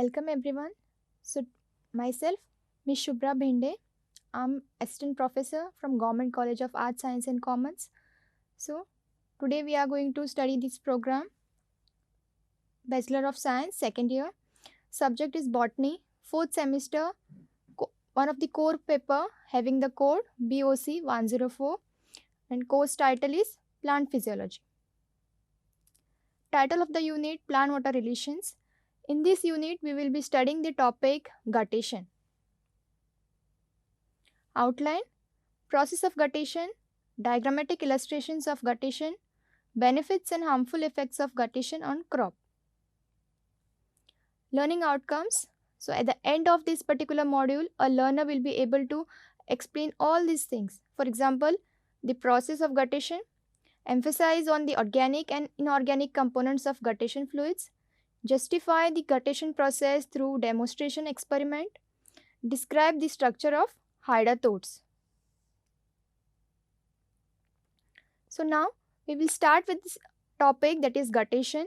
Welcome everyone. So myself, Ms. Shubhra Bhende. I'm assistant professor from Government College of Arts, Science and Commerce. So today we are going to study this program, Bachelor of Science, second year. Subject is botany, fourth semester. One of the core paper having the code BOC 104 and course title is Plant Physiology. Title of the unit, Plant Water Relations. In this unit, we will be studying the topic guttation. Outline, process of guttation, diagrammatic illustrations of guttation, benefits and harmful effects of guttation on crop. Learning outcomes. So at the end of this particular module, a learner will be able to explain all these things. For example, the process of guttation, emphasize on the organic and inorganic components of guttation fluids, justify the guttation process through demonstration experiment, describe the structure of hydrathodes. So now we will start with this topic, that is guttation.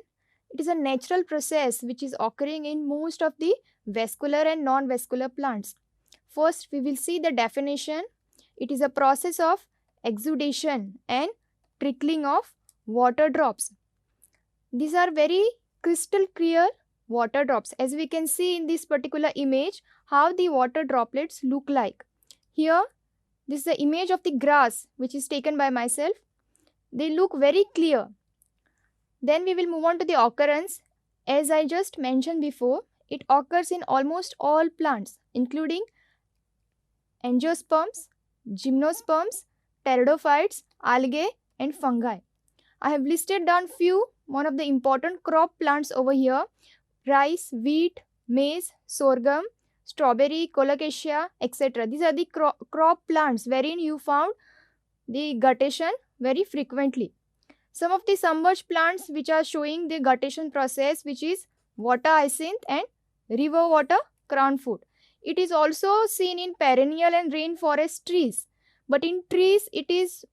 It is a natural process which is occurring in most of the vascular and non-vascular plants. First, we will see the definition. It is a process of exudation and trickling of water drops. These are very crystal clear water drops, as we can see in this particular image how the water droplets look like. Here, this is the image of the grass which is taken by myself. They look very clear. Then we will move on to the occurrence. As I just mentioned before, it occurs in almost all plants, including angiosperms, gymnosperms, pteridophytes, algae and fungi. I have listed down one of the important crop plants over here: rice, wheat, maize, sorghum, strawberry, colocasia, etc. These are the crop plants wherein you found the guttation very frequently. Some of the submerged plants which are showing the guttation process, which is water hyacinth and river water crownfoot. It is also seen in perennial and rainforest trees, but in trees it is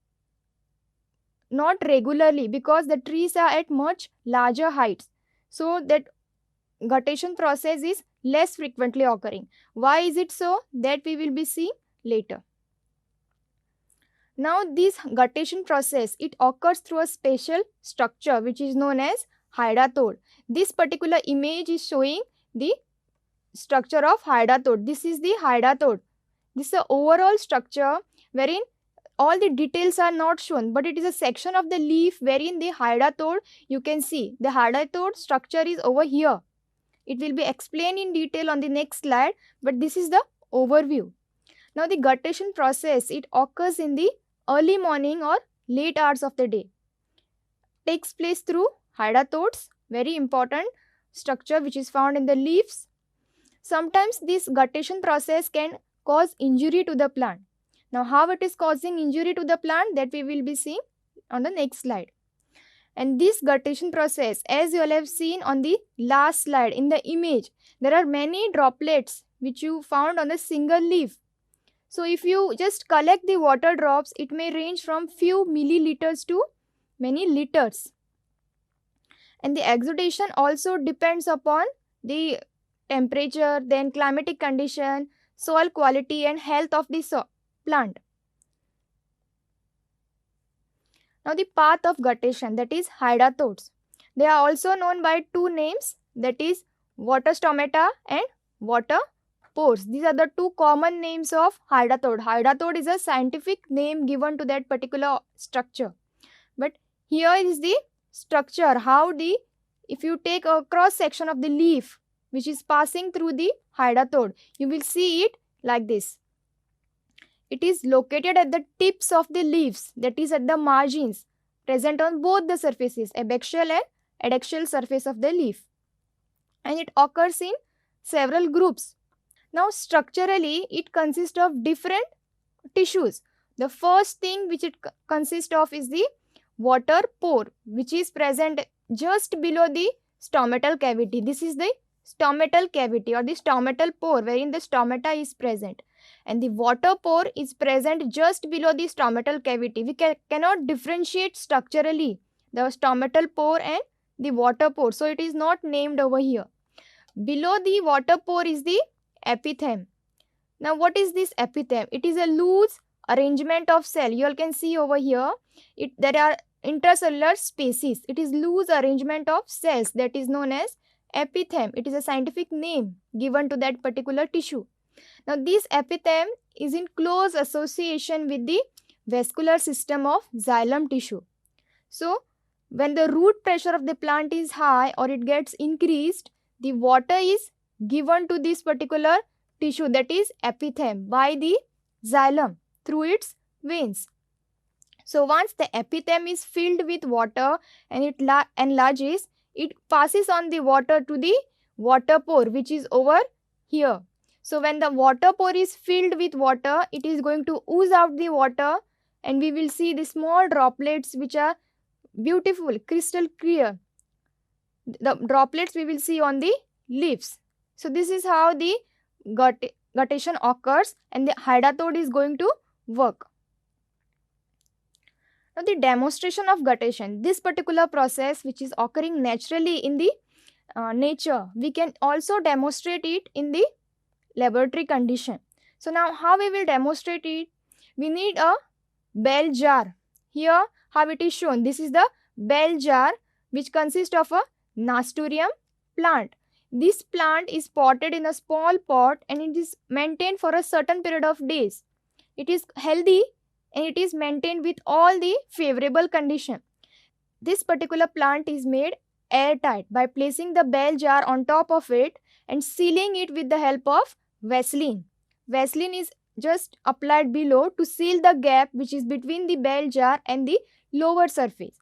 not regularly because the trees are at much larger heights. So that guttation process is less frequently occurring. Why is it so? That we will be seeing later. Now this guttation process, it occurs through a special structure which is known as hydathode. This particular image is showing the structure of hydathode. This is the hydathode. This is the overall structure wherein all the details are not shown, but it is a section of the leaf wherein the hydathode, you can see the hydathode structure is over here. It will be explained in detail on the next slide, but this is the overview. Now the guttation process, it occurs in the early morning or late hours of the day. Takes place through hydathodes, very important structure which is found in the leaves. Sometimes this guttation process can cause injury to the plant. Now how it is causing injury to the plant, that we will be seeing on the next slide. And this guttation process, as you all have seen on the last slide in the image, there are many droplets which you found on a single leaf. So if you just collect the water drops, it may range from few milliliters to many liters. And the exudation also depends upon the temperature, then climatic condition, soil quality and health of the plant. Now the path of guttation, that is hydathodes. They are also known by two names, that is water stomata and water pores. These are the two common names of hydathode. Hydathode is a scientific name given to that particular structure. But here is the structure, if you take a cross section of the leaf which is passing through the hydathode, you will see it like this. It is located at the tips of the leaves, that is at the margins, present on both the surfaces, abaxial and adaxial surface of the leaf. And it occurs in several groups. Now structurally, it consists of different tissues. The first thing which it consists of is the water pore, which is present just below the stomatal cavity. This is the stomatal cavity or the stomatal pore wherein the stomata is present. And the water pore is present just below the stomatal cavity. We cannot differentiate structurally the stomatal pore and the water pore. So it is not named over here. Below the water pore is the epitheme. Now what is this epitheme? It is a loose arrangement of cell. You all can see over here, there are intercellular spaces. It is loose arrangement of cells that is known as epitheme. It is a scientific name given to that particular tissue. Now this epitheme is in close association with the vascular system of xylem tissue. So when the root pressure of the plant is high or it gets increased, the water is given to this particular tissue, that is epitheme, by the xylem through its veins. So once the epitheme is filled with water and it enlarges, it passes on the water to the water pore, which is over here. So when the water pore is filled with water, it is going to ooze out the water, and we will see the small droplets which are beautiful, crystal clear. The droplets we will see on the leaves. So this is how the guttation occurs, and the hydathoid is going to work. Now the demonstration of guttation, this particular process which is occurring naturally in the nature, we can also demonstrate it in the laboratory condition. So now how we will demonstrate it? We need a bell jar. Here how it is shown, this is the bell jar which consists of a nasturtium plant. This plant is potted in a small pot and it is maintained for a certain period of days. It is healthy and it is maintained with all the favorable condition. This particular plant is made airtight by placing the bell jar on top of it and sealing it with the help of Vaseline. Vaseline is just applied below to seal the gap which is between the bell jar and the lower surface.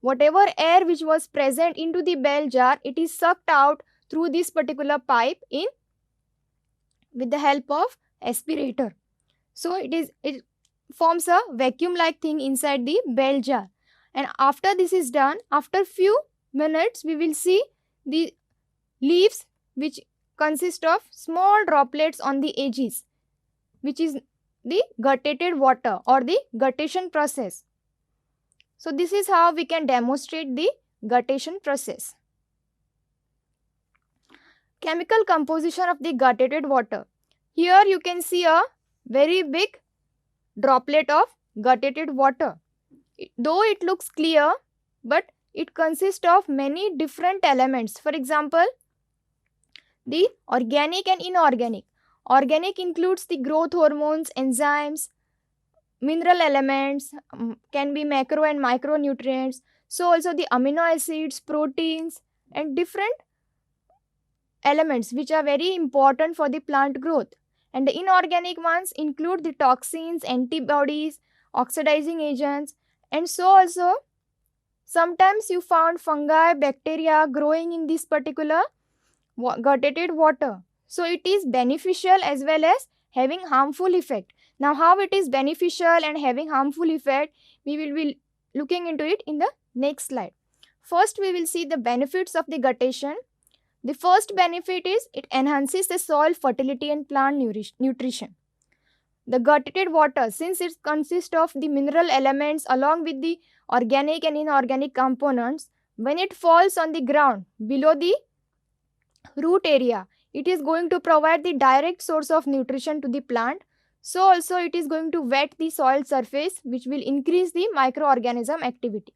Whatever air which was present into the bell jar, it is sucked out through this particular pipe with the help of aspirator. So it forms a vacuum like thing inside the bell jar, and after this is done, after few minutes we will see the leaves which consist of small droplets on the edges, which is the gutated water or the guttation process. So this is how we can demonstrate the guttation process. Chemical composition of the gutated water. Here you can see a very big droplet of gutated water. Though it looks clear, but it consists of many different elements. For example, the organic and inorganic. Organic includes the growth hormones, enzymes, mineral elements, can be macro and micronutrients. So also the amino acids, proteins and different elements which are very important for the plant growth. And the inorganic ones include the toxins, antibodies, oxidizing agents, and so also sometimes you found fungi, bacteria growing in this particular gutated water. So it is beneficial as well as having harmful effect. Now how it is beneficial and having harmful effect, we will be looking into it in the next slide. First we will see the benefits of the guttation. The first benefit is it enhances the soil fertility and plant nutrition. The gutted water, since it consists of the mineral elements along with the organic and inorganic components, when it falls on the ground below the root area, it is going to provide the direct source of nutrition to the plant. So also it is going to wet the soil surface, which will increase the microorganism activity.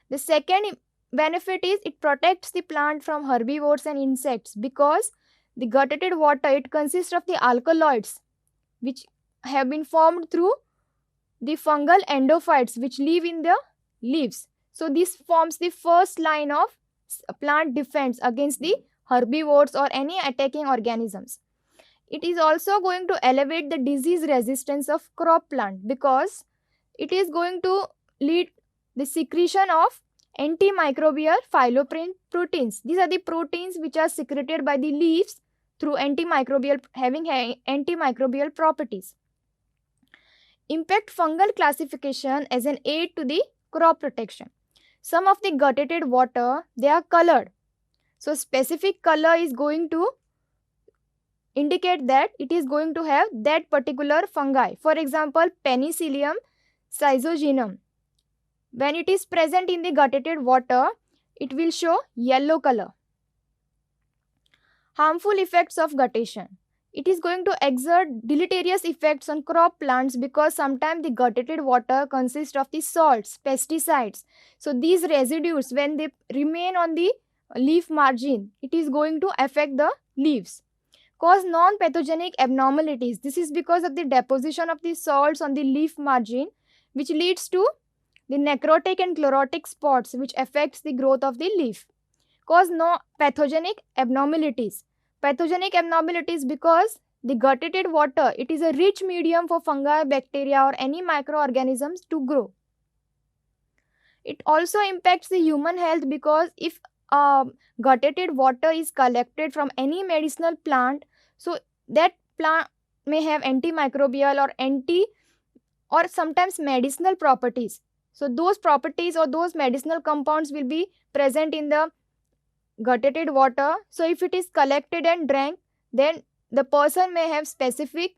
The second benefit is it protects the plant from herbivores and insects, because the gutted water, it consists of the alkaloids which have been formed through the fungal endophytes which live in the leaves. So this forms the first line of plant defense against the herbivores or any attacking organisms. It is also going to elevate the disease resistance of crop plant, because it is going to lead the secretion of antimicrobial phylloproteins. These are the proteins which are secreted by the leaves through having antimicrobial properties. Impact fungal classification as an aid to the crop protection. Some of the gutted water, they are colored. So specific color is going to indicate that it is going to have that particular fungi. For example, Penicillium schizogenum. When it is present in the gutted water, it will show yellow color. Harmful effects of guttation. It is going to exert deleterious effects on crop plants because sometimes the gutted water consists of the salts, pesticides. So these residues, when they remain on the leaf margin, it is going to affect the leaves. Cause non-pathogenic abnormalities. This is because of the deposition of the salts on the leaf margin, which leads to the necrotic and chlorotic spots, which affects the growth of the leaf. Cause no pathogenic abnormalities. Pathogenic abnormalities because the gutted water, it is a rich medium for fungi, bacteria or any microorganisms to grow. It also impacts the human health because if gutted water is collected from any medicinal plant, so that plant may have antimicrobial or or sometimes medicinal properties. So those properties or those medicinal compounds will be present in the gutted water. So if it is collected and drank, then the person may have specific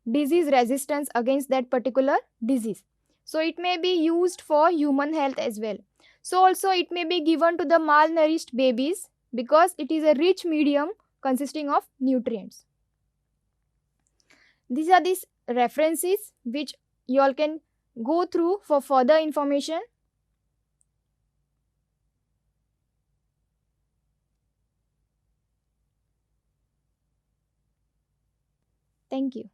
disease resistance against that particular disease. So it may be used for human health as well. So also it may be given to the malnourished babies because it is a rich medium consisting of nutrients. These are these references which you all can go through for further information. Thank you.